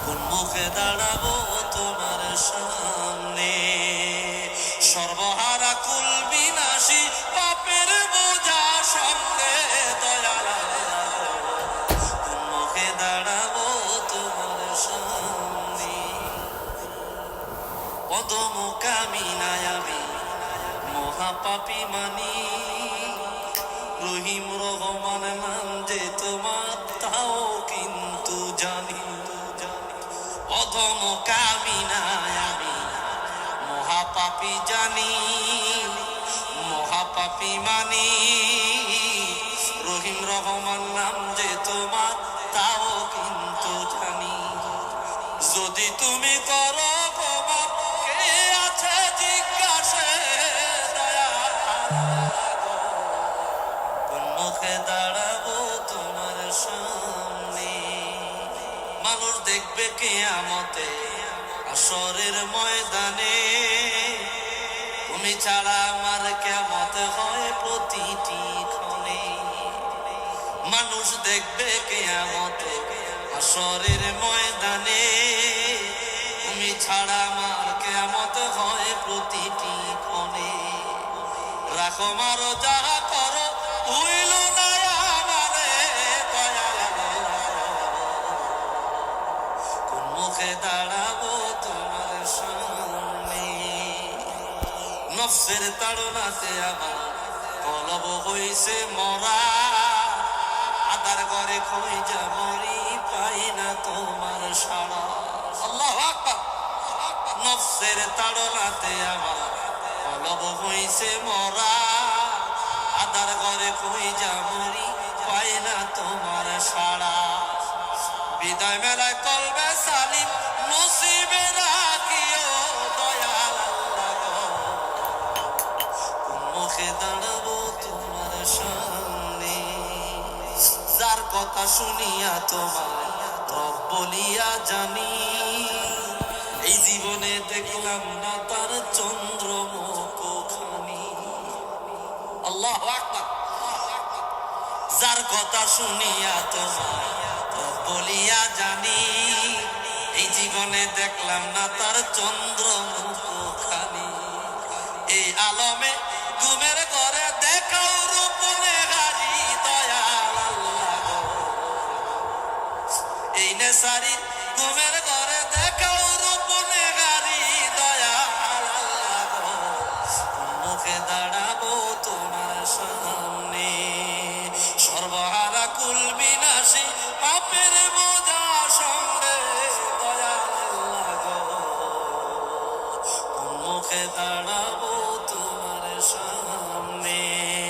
কোন মুখে দাঁড়াবো তোমার সামনে? সর্বহারা কুল বিনাশী পাপের বোঝা সঙ্গে দয়াল আল্লাহ, কোন মুখে দাঁড়াবো তোমার সামনে? পদমুকামিনায় আমি মহাপাপী মানি, রহিম রহমান নাম যে তোমার তাও কিন্তু জানি। অধমকামিনায় আমি মহাপাপী জানি, মহাপাপী মানি, রহিম রহমান নাম যে তোমার তাও কিন্তু জানি। যদি তুমি করো ক্ষমা, কে আছে জিজ্ঞাসে দয়া, কোন মুখে দাঁড়াবো তোমার সামনে? মানুষ দেখবে কিয়ামতে হাশরের ময়দানে, তুমি ছাড়া আমার কিয়ামত হয় প্রতিটি ক্ষণে। মানুষ দেখবে কিয়ামতে হাশরের ময়দানে, তুমি ছাড়া আমার কিয়ামত হয় প্রতিটি ক্ষণে। রাখো মারো যাহা করো হইল না আমারে দয়াল আল্লাহ, কোন মুখে দাঁড়াবো তোমার সামনে? নফসের তাড়নাতে আমার কলব হইছে মরা, আদার ঘরে খুঁজা মরি পাই না তোমার সাড়া। আল্লাহু আকবার। নফসের তাড়নাতে আমার কলব হইছে মরা, আদার ঘরে খুঁজা মরি পাই না তোমার সাড়া। বিদায় মেলায় কলবে সালিম নসিবে রাখিও দয়াল আল্লাহ, কোন মুখে দাঁড়াবো তোমার সামনে? যার কথা শুনিয়া তোমার রব বলিয়া জানি, এই জীবনে দেখলাম না তার চন্দ্রমুখ খানি। আল্লাহু আকবার। যার কথা শুনিয়া তোমার রব বলিয়া জানি, এই জীবনে দেখলাম না তার চন্দ্রমুখ খানি। এই আলমে ঘুমের ঘরে দেখাও রূপনে গাড়ি দয়াল আল্লাহ, এই নেশারি ঘুমের ঘরে দেখাও রূপনে গাড়ি দয়াল আল্লাহ, কোন মুখে দাঁড়াবো তোমার সামনে? সর্বহারা কুল বিনাশী পাপের বোঝা সঙ্গে দয়াল আল্লাহ, কোন মুখে দাঁড়াবো